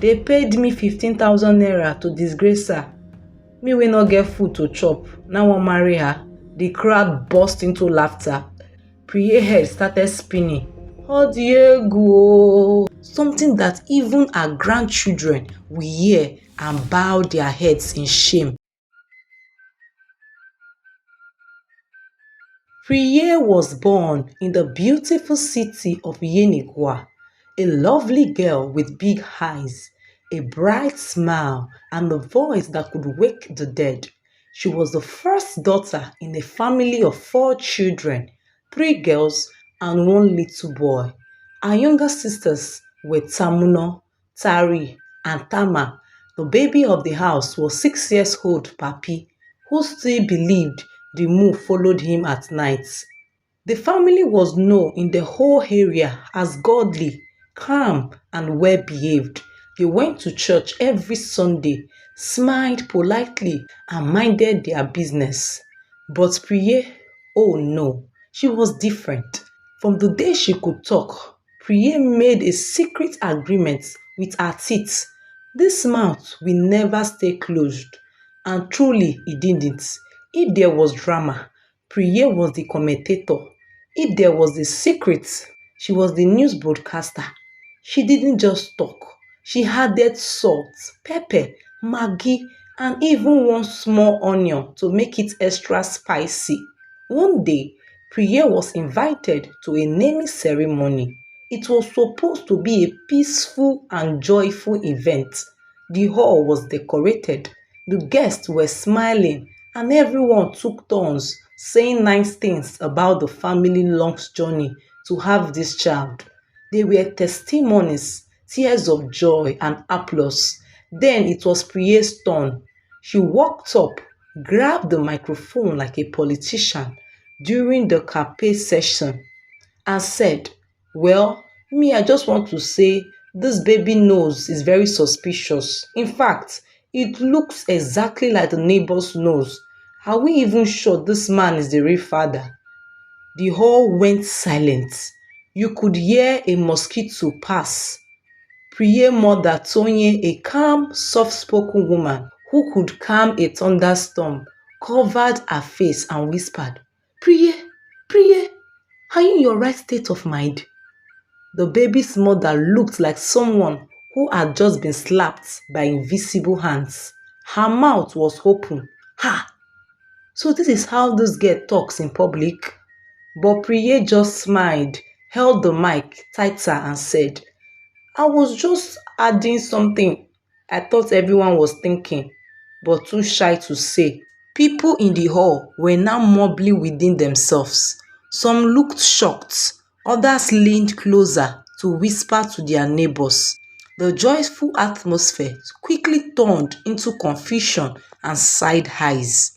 They paid me 15,000 naira to disgrace her. Me we not get food to chop. Now I marry her. The crowd burst into laughter. Priye head started spinning. Oh Diego! Something that even our grandchildren will hear and bow their heads in shame. Priye was born in the beautiful city of Yenagoa, a lovely girl with big eyes, a bright smile, and a voice that could wake the dead. She was the first daughter in a family of 4 children, 3 girls and 1 little boy. Her younger sisters were Tamuno, Tari, and Tama. The baby of the house was 6 years old Papi, who still believed the moon followed him at night. The family was known in the whole area as godly, calm, and well-behaved. They went to church every Sunday, smiled politely, and minded their business. But Priye, oh no, she was different. From the day she could talk, Priye made a secret agreement with her teeth. This mouth will never stay closed. And truly it didn't. If there was drama, Priye was the commentator. If there was a secret, she was the news broadcaster. She didn't just talk. She added salt, pepper, maggi, and even 1 small onion to make it extra spicy. One day, Priya was invited to a naming ceremony. It was supposed to be a peaceful and joyful event. The hall was decorated, the guests were smiling, and everyone took turns saying nice things about the family long journey to have this child. There were testimonies, tears of joy, and applause. Then it was Priye's turn. She walked up, grabbed the microphone like a politician during the campaign session, and said, "Well, me, I just want to say this baby nose is very suspicious. In fact, it looks exactly like the neighbor's nose. Are we even sure this man is the real father?" The hall went silent. You could hear a mosquito pass. Priye mother Tonye, a calm, soft-spoken woman who could calm a thunderstorm, covered her face and whispered, "Priye, Priye, are you in your right state of mind?" The baby's mother looked like someone who had just been slapped by invisible hands. Her mouth was open. Ha! So this is how this girl talks in public? But Priye just smiled, held the mic tighter and said, "I was just adding something I thought everyone was thinking, but too shy to say." People in the hall were now mumbling within themselves. Some looked shocked, others leaned closer to whisper to their neighbors. The joyful atmosphere quickly turned into confusion and side eyes.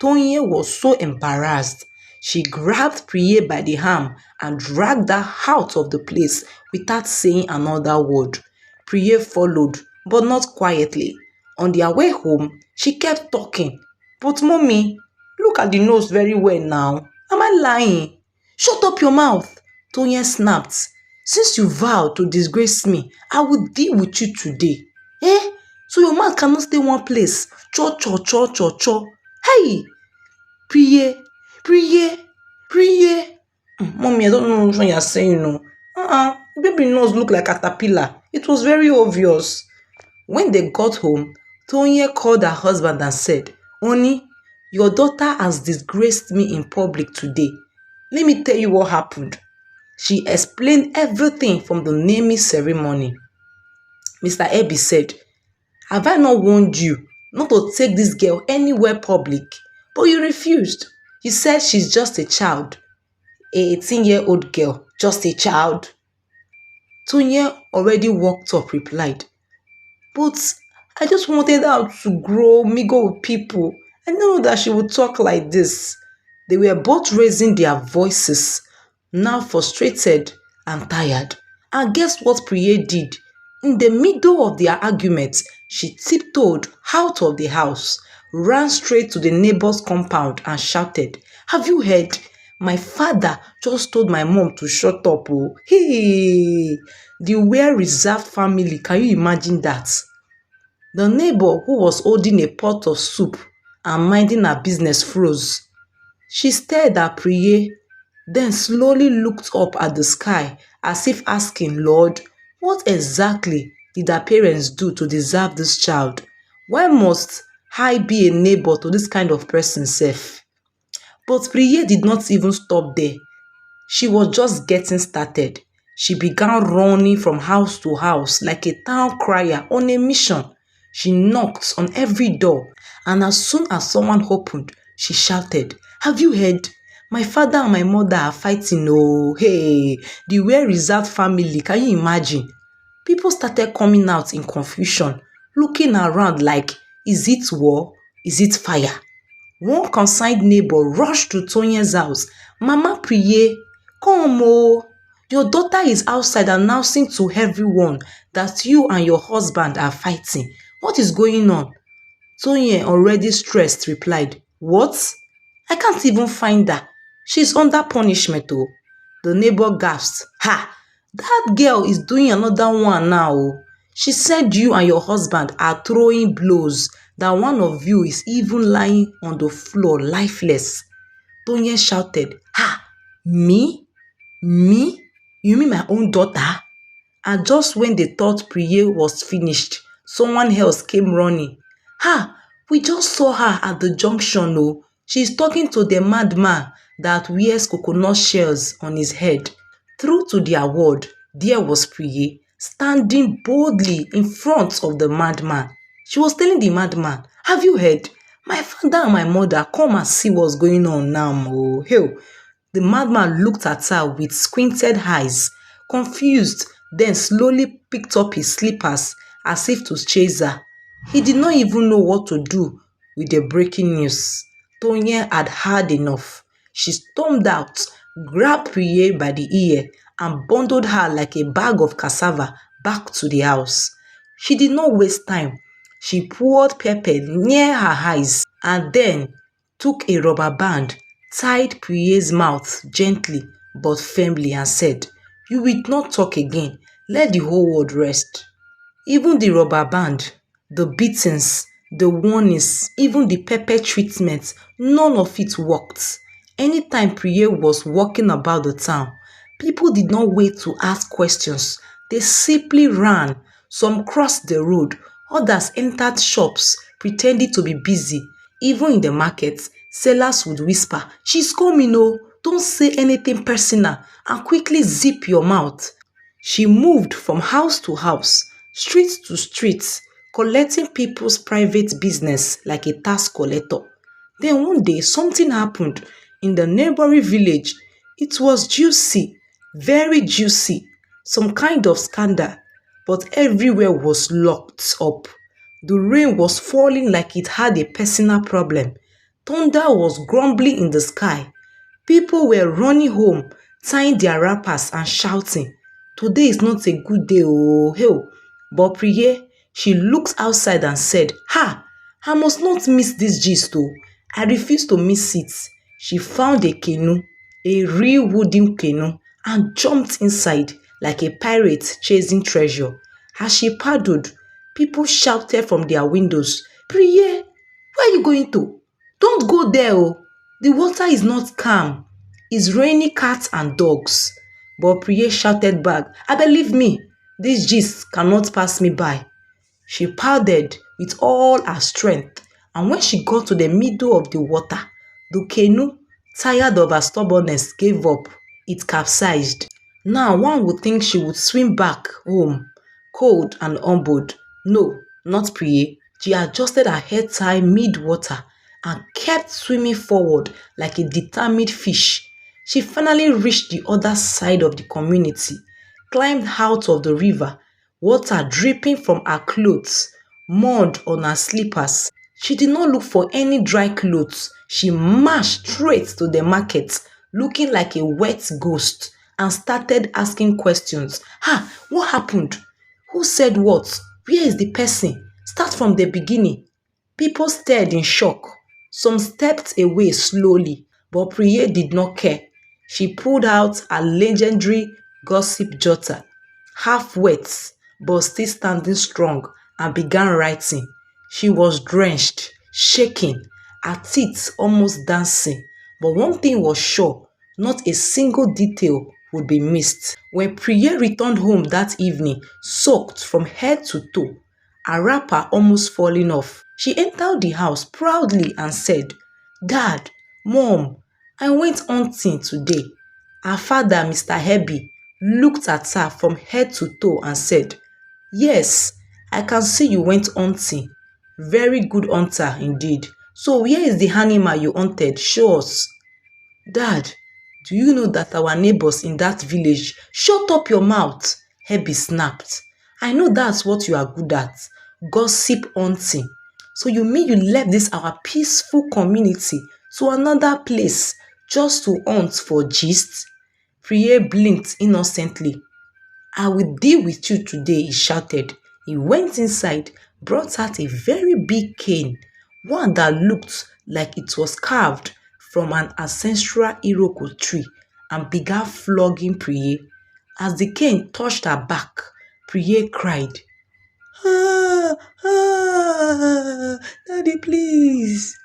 Tonye was so embarrassed. She grabbed Priye by the arm and dragged her out of the place without saying another word. Priye followed, but not quietly. On their way home, she kept talking. "But mommy, look at the nose very well now. Am I lying?" "Shut up your mouth," Tonye snapped. "Since you vowed to disgrace me, I will deal with you today." "Eh? So your mouth cannot stay one place? Cho cho cho cho cho. Hey! Priye, Priye, Priye." "Mommy, I don't know which one you're saying, no. Baby nose look like a caterpillar. It was very obvious." When they got home, Tonye called her husband and said, "Honey, your daughter has disgraced me in public today. Let me tell you what happened." She explained everything from the naming ceremony. Mr. Ebi said, "Have I not warned you not to take this girl anywhere public? But you refused. You said she's just a child. A 18-year-old girl, just a child." Tonye, already walked up, replied, "But I just wanted her to grow, mingle with people. I didn't know that she would talk like this." They were both raising their voices, now frustrated and tired. And guess what Priye did? In the middle of their argument, she tiptoed out of the house, ran straight to the neighbor's compound and shouted, "Have you heard? My father just told my mom to shut up. Oh, hey, the well-reserved family. Can you imagine that? The neighbor who was holding a pot of soup and minding her business froze. She stared at Priye, then slowly looked up at the sky as if asking, Lord, what exactly did her parents do to deserve this child? Why must I be a neighbor to this kind of person, sef? But Priye did not even stop there. She was just getting started. She began running from house to house like a town crier on a mission. She knocked on every door, and as soon as someone opened, she shouted, Have you heard? My father and my mother are fighting. Oh, hey, the well-reserved family. Can you imagine? People started coming out in confusion, looking around like, is it war? Is it fire? One concerned neighbor rushed to Tonye's house. Mama Priye, come oh, your daughter is outside announcing to everyone that you and your husband are fighting. What is going on? Tonye, already stressed, replied, What? I can't even find her. She's under punishment oh. The neighbor gasped, Ha! That girl is doing another one now oh. She said you and your husband are throwing blows, that one of you is even lying on the floor lifeless. Tonye shouted, Ha! Me? Me? You mean my own daughter? And just when they thought Priye was finished, someone else came running. Ha! We just saw her at the junction oh. She's talking to the madman that wears coconut shells on his head. True to their word, there was Priye, standing boldly in front of the madman. She was telling the madman, Have you heard? My father and my mother, come and see what's going on now. Oh, hey. The madman looked at her with squinted eyes, confused, then slowly picked up his slippers as if to chase her. He did not even know what to do with the breaking news. Tonya had had enough. She stormed out, grabbed Priye by the ear, and bundled her like a bag of cassava back to the house. She did not waste time. She poured pepper near her eyes and then took a rubber band, tied Priye's mouth gently but firmly, and said, You will not talk again. Let the whole world rest. Even the rubber band, the beatings, the warnings, even the pepper treatment, none of it worked. Anytime Priya was walking about the town, people did not wait to ask questions. They simply ran. Some crossed the road, others entered shops pretending to be busy. Even in the market, sellers would whisper, She's coming oh, don't say anything personal and quickly zip your mouth. She moved from house to house, street to street, collecting people's private business like a tax collector. Then one day something happened in the neighboring village. It was juicy, very juicy, some kind of scandal, but everywhere was locked up. The rain was falling like it had a personal problem. Thunder was grumbling in the sky. People were running home, tying their wrappers and shouting, Today is not a good day, oh, hell. But Priye, she looked outside and said, Ha! I must not miss this gist, oh. I refuse to miss it. She found a canoe, a real wooden canoe, and jumped inside like a pirate chasing treasure. As she paddled, people shouted from their windows, Priye, where are you going to? Don't go there, oh. The water is not calm. It's raining cats and dogs. But Priye shouted back, I believe me, this gist cannot pass me by. She paddled with all her strength, and when she got to the middle of the water, the canoe, tired of her stubbornness, gave up. It capsized. Now one would think she would swim back home, cold and humbled. No, not Priye. She adjusted her head tie mid-water and kept swimming forward like a determined fish. She finally reached the other side of the community, climbed out of the river, water dripping from her clothes, mud on her slippers. She did not look for any dry clothes. She marched straight to the market, looking like a wet ghost, and started asking questions. What happened? Who said what? Where is the person? Start from the beginning. People stared in shock. Some stepped away slowly, but Priye did not care. She pulled out a legendary gossip jotter, half wet but still standing strong, and began writing. She was drenched, shaking, her teeth almost dancing, but one thing was sure, not a single detail would be missed. When Priya returned home that evening, soaked from head to toe, her wrapper almost falling off, she entered the house proudly and said, "Dad, Mom, I went hunting today." Her father, Mr. Hebi, looked at her from head to toe and said, "Yes, I can see you went hunting. Very good hunter indeed. So where is the animal you hunted? Show us." "Dad, do you know that our neighbors in that village—" "Shut up your mouth," Hebi snapped. "I know that's what you are good at, gossip hunting. So you mean you left this our peaceful community to another place just to hunt for gist?" Priye blinked innocently. "I will deal with you today," he shouted. He went inside, brought out a very big cane, one that looked like it was carved from an ancestral Iroko tree, and began flogging Priye. As the cane touched her back, Priye cried, "Ah, ah, Daddy, please."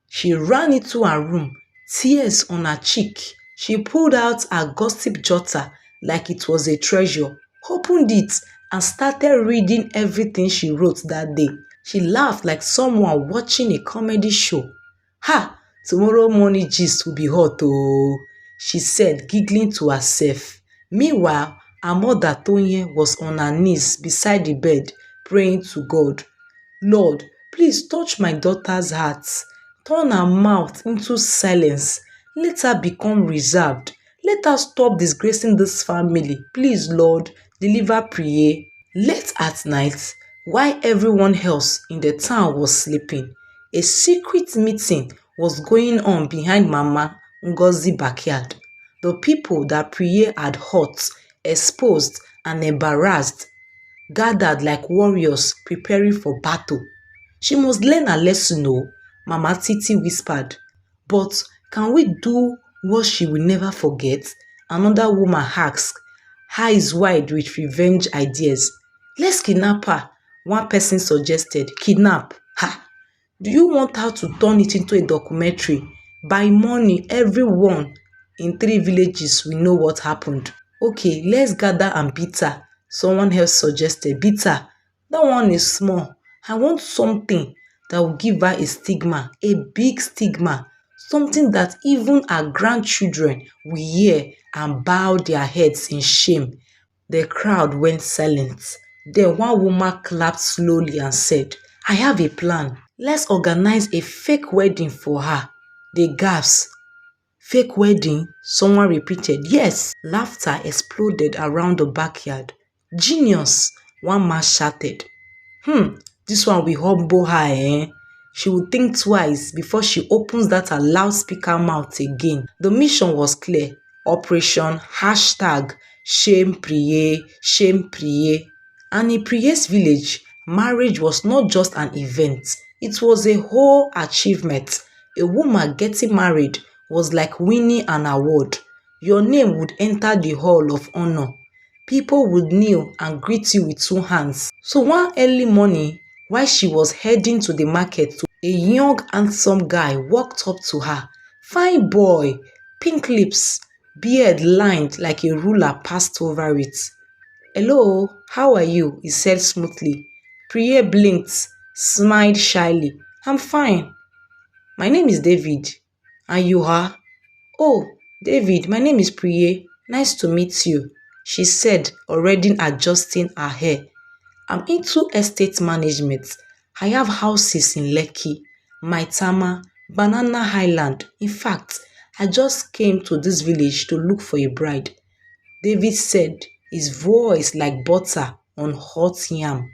She ran into her room, tears on her cheek. She pulled out her gossip jotter like it was a treasure, opened it, and started reading everything she wrote that day. She laughed like someone watching a comedy show. "Ha! Tomorrow morning gist will be hot, oh," she said, giggling to herself. Meanwhile, her mother, Tonye, was on her knees beside the bed, praying to God. "Lord, please touch my daughter's heart. Turn her mouth into silence. Let her become reserved. Let her stop disgracing this family. Please, Lord, deliver Priye." Late at night, while everyone else in the town was sleeping, a secret meeting was going on behind Mama Ngozi's backyard. The people that Priye had hurt, exposed, and embarrassed gathered like warriors preparing for battle. "She must learn her lesson, oh," Mama Titi whispered. "But can we do what she will never forget?" Another woman asked, eyes wide with revenge ideas. "Let's kidnap her," one person suggested. "Kidnap? Ha! Do you want her to turn it into a documentary? By morning, everyone in 3 villages will know what happened." "Okay, let's gather and beat her," someone else suggested. "Beat her? That one is small. I want something that will give her a stigma, a big stigma, something that even her grandchildren will hear and bow their heads in shame." The crowd went silent. Then one woman clapped slowly and said, "I have a plan. Let's organize a fake wedding for her." They gasped. "Fake wedding?" someone repeated. "Yes." Laughter exploded around the backyard. "Genius," one man shouted. This one will humble her, eh? She will think twice before she opens that her loudspeaker mouth again." The mission was clear. Operation #Shame Priye, Shame Priye. And in Priye's village, marriage was not just an event. It was a whole achievement. A woman getting married was like winning an award. Your name would enter the hall of honor. People would kneel and greet you with 2 hands. So one early morning, while she was heading to the market, a young handsome guy walked up to her. Fine boy, pink lips, beard lined like a ruler passed over it. "Hello, how are you?" he said smoothly. Priya blinked, smiled shyly. "I'm fine. My name is David. And you are?" "Oh, David, my name is Priye. Nice to meet you," she said, already adjusting her hair. "I'm into estate management. I have houses in Lekki, Maitama, Banana Island. In fact, I just came to this village to look for a bride," David said, his voice like butter on hot yam.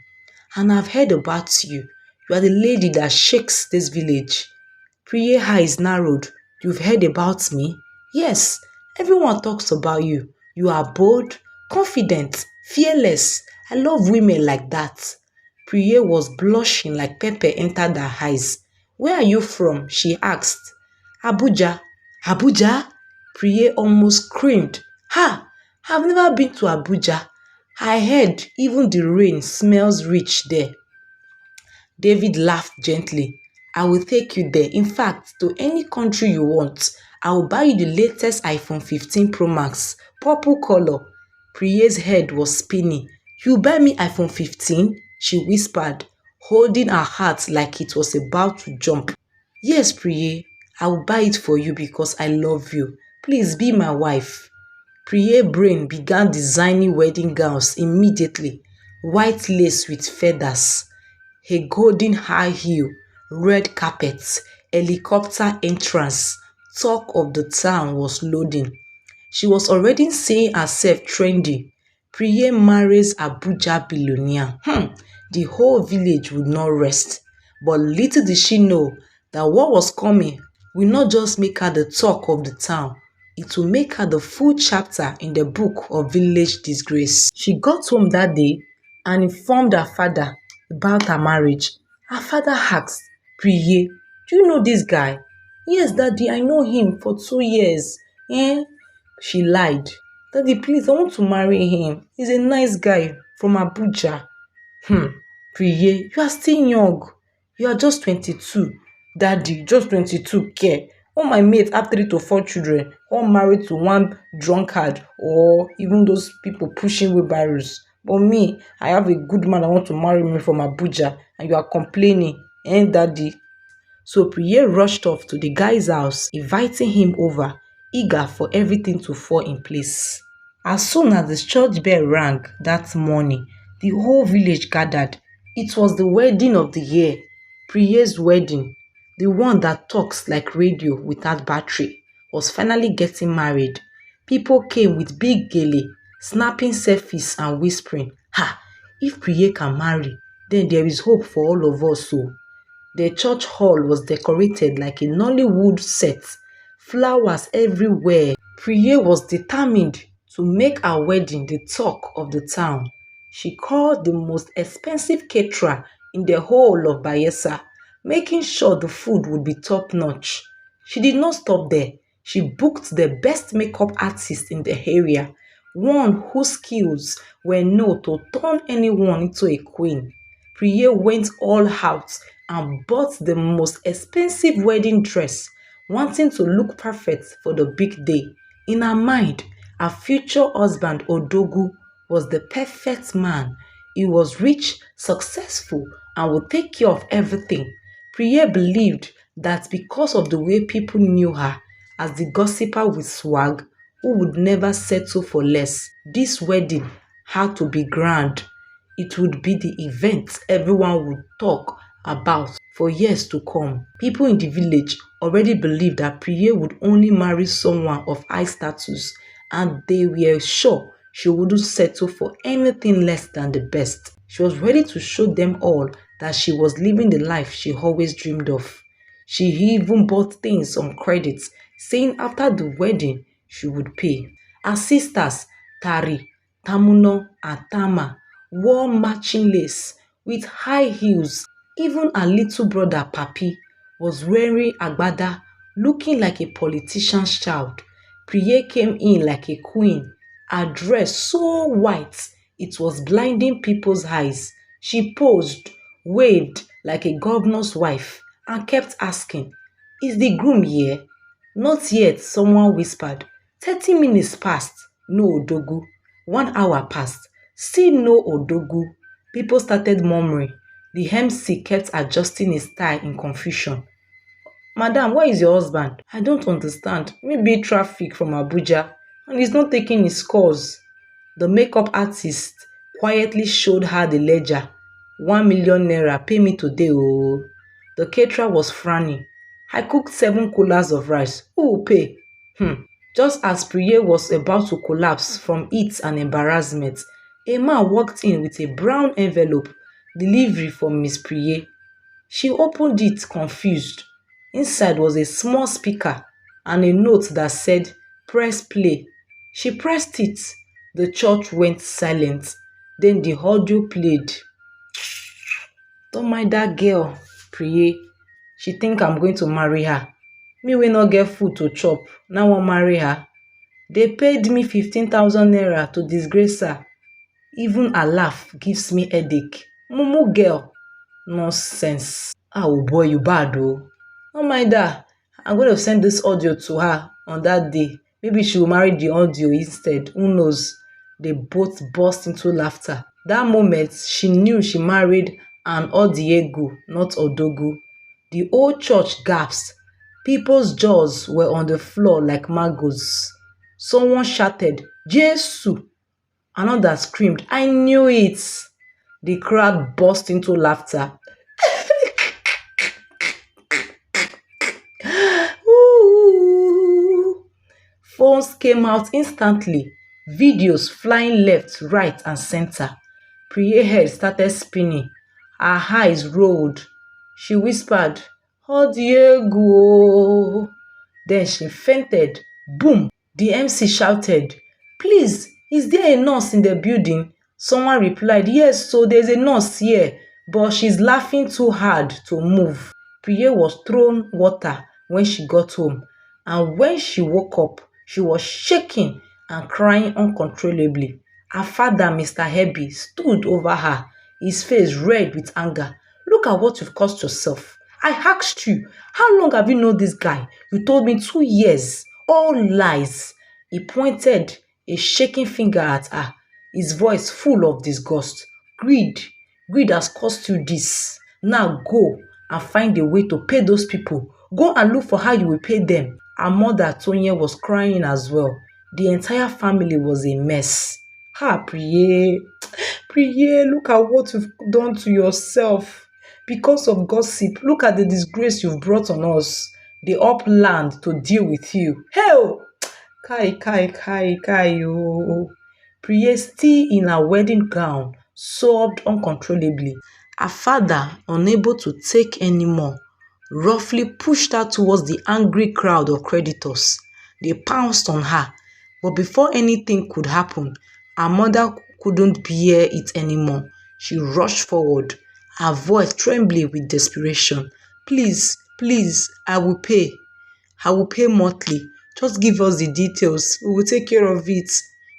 "And I've heard about you. You are the lady that shakes this village." Priya eyes narrowed. "You've heard about me?" "Yes, everyone talks about you. You are bold, confident, fearless. I love women like that." Priya was blushing like pepper entered her eyes. "Where are you from?" she asked. "Abuja." "Abuja?" Priye almost screamed. Ha! I've never been to Abuja. I heard even the rain smells rich there. David laughed gently. I will take you there. In fact, to any country you want. I will buy you the latest iPhone 15 Pro Max, purple color. Priye's head was spinning. You buy me iPhone 15? She whispered, holding her heart like it was about to jump. Yes, Priye, I will buy it for you because I love you. Please be my wife. Priye's brain began designing wedding gowns immediately. White lace with feathers, a golden high heel, red carpet, helicopter entrance. Talk of the town was loading. She was already seeing herself trendy. Priye marries Abuja billionaire. The whole village would not rest. But little did she know that what was coming will not just make her the talk of the town. It will make her the full chapter in the book of village disgrace. She got home that day and informed her father about her marriage. Her father asked, Priye, do you know this guy? Yes, Daddy, I know him for 2 years. She lied. Daddy, please, I want to marry him. He's a nice guy from Abuja. Priye, you are still young. You are just 22. Daddy, just 22, care. All my mates have 3 to 4 children, all married to one drunkard or even those people pushing wheelbarrows. But me, I have a good man that want to marry me from Abuja, and you are complaining, Daddy? So Priye rushed off to the guy's house, inviting him over, eager for everything to fall in place. As soon as the church bell rang that morning, the whole village gathered. It was the wedding of the year, Priye's wedding. The one that talks like radio without battery was finally getting married. People came with big gele, snapping selfies and whispering, "Ha! If Priye can marry, then there is hope for all of us." So the church hall was decorated like a Nollywood set, flowers everywhere. Priye was determined to make her wedding the talk of the town. She called the most expensive caterer in the whole of Bayelsa, making sure the food would be top-notch. She did not stop there. She booked the best makeup artist in the area, one whose skills were known to turn anyone into a queen. Priye went all out and bought the most expensive wedding dress, wanting to look perfect for the big day. In her mind, her future husband Odogu was the perfect man. He was rich, successful, and would take care of everything. Priye believed that because of the way people knew her as the gossiper with swag, who would never settle for less, this wedding had to be grand. It would be the event everyone would talk about for years to come. People in the village already believed that Priye would only marry someone of high status, and they were sure she wouldn't settle for anything less than the best. She was ready to show them all that she was living the life she always dreamed of. She even bought things on credit, saying after the wedding she would pay. Her sisters, Tari, Tamuno, and Tama, wore matching lace with high heels. Even her little brother, Papi, was wearing agbada, looking like a politician's child. Priye came in like a queen, her dress so white it was blinding people's eyes. She posed, waved like a governor's wife, and kept asking, "Is the groom here?" "Not yet," someone whispered. 30 minutes passed, no Odogu. 1 hour passed, still no Odogu. People started murmuring. The MC kept adjusting his tie in confusion. "Madam, where is your husband?" "I don't understand. Maybe traffic from Abuja, and he's not taking his calls." The makeup artist quietly showed her the ledger. 1 million naira, pay me today, oh. The caterer was frowning. "I cooked 7 coolers of rice. Who will pay?" Just as Priye was about to collapse from heat and embarrassment, a man walked in with a brown envelope, delivery from Miss Priye. She opened it confused. Inside was a small speaker and a note that said, "Press play." She pressed it. The church went silent. Then the audio played. "Don't mind that girl, Priye. She think I'm going to marry her. Me wey no get food to chop, now wan marry her. They paid me 15,000 naira to disgrace her. Even her laugh gives me headache. Mumu girl. Nonsense. Oh boy, you bad oh. No mind her. I'm going to send this audio to her on that day. Maybe she will marry the audio instead. Who knows? They both burst into laughter. That moment, she knew she married an Odiegu, not Odogu. The old church gasped. People's jaws were on the floor like maggots. Someone shouted, "Jesus!" Another screamed, "I knew it!" The crowd burst into laughter. Ooh. Phones came out instantly, videos flying left, right, and center. Priya's head started spinning. Her eyes rolled. She whispered, "Oh Diego!" Then she fainted. Boom! The MC shouted, "Please, is there a nurse in the building?" Someone replied, "Yes, so there's a nurse here, but she's laughing too hard to move." Priya was thrown water when she got home, and when she woke up, she was shaking and crying uncontrollably. Her father, Mr. Hebi, stood over her, his face red with anger. "Look at what you've caused yourself. I asked you, how long have you known this guy? You told me 2 years. All lies." He pointed a shaking finger at her, his voice full of disgust. Greed has cost you this. Now go and find a way to pay those people. Go and look for how you will pay them." Her mother, Tonya, was crying as well. The entire family was a mess. Priye, look at what you've done to yourself. Because of gossip, look at the disgrace you've brought on us. The upland to deal with you. Hell! Kai, oh. Priya, still in her wedding gown, sobbed uncontrollably. Her father, unable to take any more, roughly pushed her towards the angry crowd of creditors. They pounced on her, but before anything could happen, her mother couldn't bear it anymore. She rushed forward, her voice trembling with desperation. Please, I will pay. I will pay monthly. Just give us the details. We will take care of it."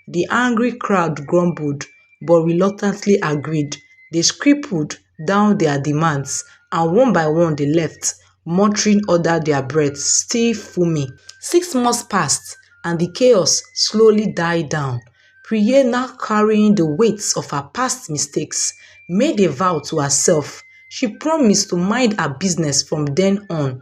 The angry crowd grumbled, but reluctantly agreed. They scribbled down their demands, and one by one they left, muttering under their breaths, still fuming. 6 months passed, and the chaos slowly died down. Priya, now carrying the weight of her past mistakes, made a vow to herself. She promised to mind her business from then on,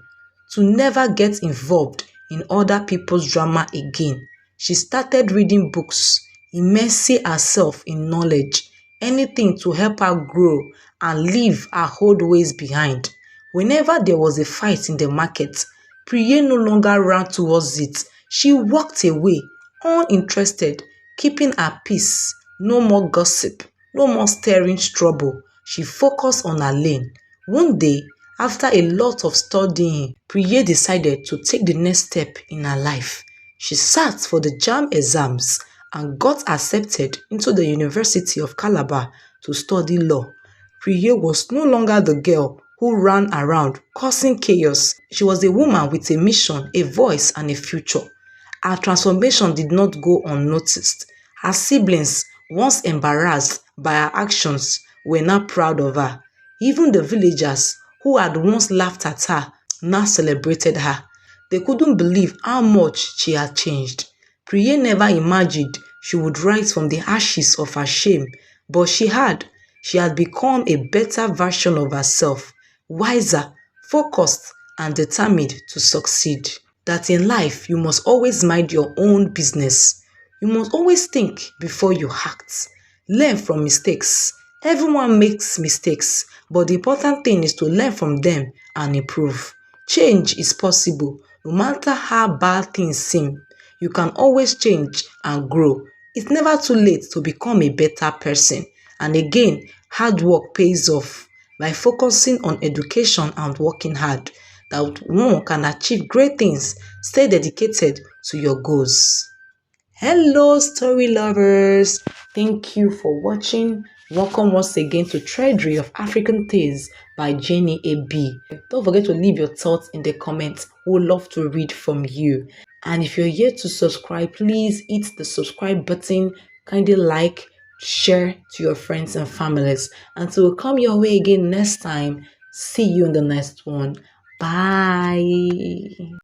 to never get involved in other people's drama again. She started reading books, immersing herself in knowledge, anything to help her grow and leave her old ways behind. Whenever there was a fight in the market, Priya no longer ran towards it. She walked away, uninterested, keeping her peace. No more gossip, no more stirring trouble. She focused on her lane. One day, after a lot of studying, Priya decided to take the next step in her life. She sat for the JAMB exams and got accepted into the University of Calabar to study law. Priya was no longer the girl who ran around causing chaos. She was a woman with a mission, a voice, and a future. Her transformation did not go unnoticed. Her siblings, once embarrassed by her actions, were now proud of her. Even the villagers who had once laughed at her now celebrated her. They couldn't believe how much she had changed. Priya never imagined she would rise from the ashes of her shame, but she had. She had become a better version of herself, wiser, focused, and determined to succeed. That in life, you must always mind your own business. You must always think before you act. Learn from mistakes. Everyone makes mistakes, but the important thing is to learn from them and improve. Change is possible, no matter how bad things seem. You can always change and grow. It's never too late to become a better person. And again, hard work pays off. By focusing on education and working hard, that one can achieve great things. Stay dedicated to your goals. Hello, story lovers. Thank you for watching. Welcome once again to Treasury of African Tales by Jenny A.B. Don't forget to leave your thoughts in the comments. We would love to read from you. And if you're yet to subscribe, please hit the subscribe button, kindly like, share to your friends and families. Until we come your way again next time, see you in the next one. Bye.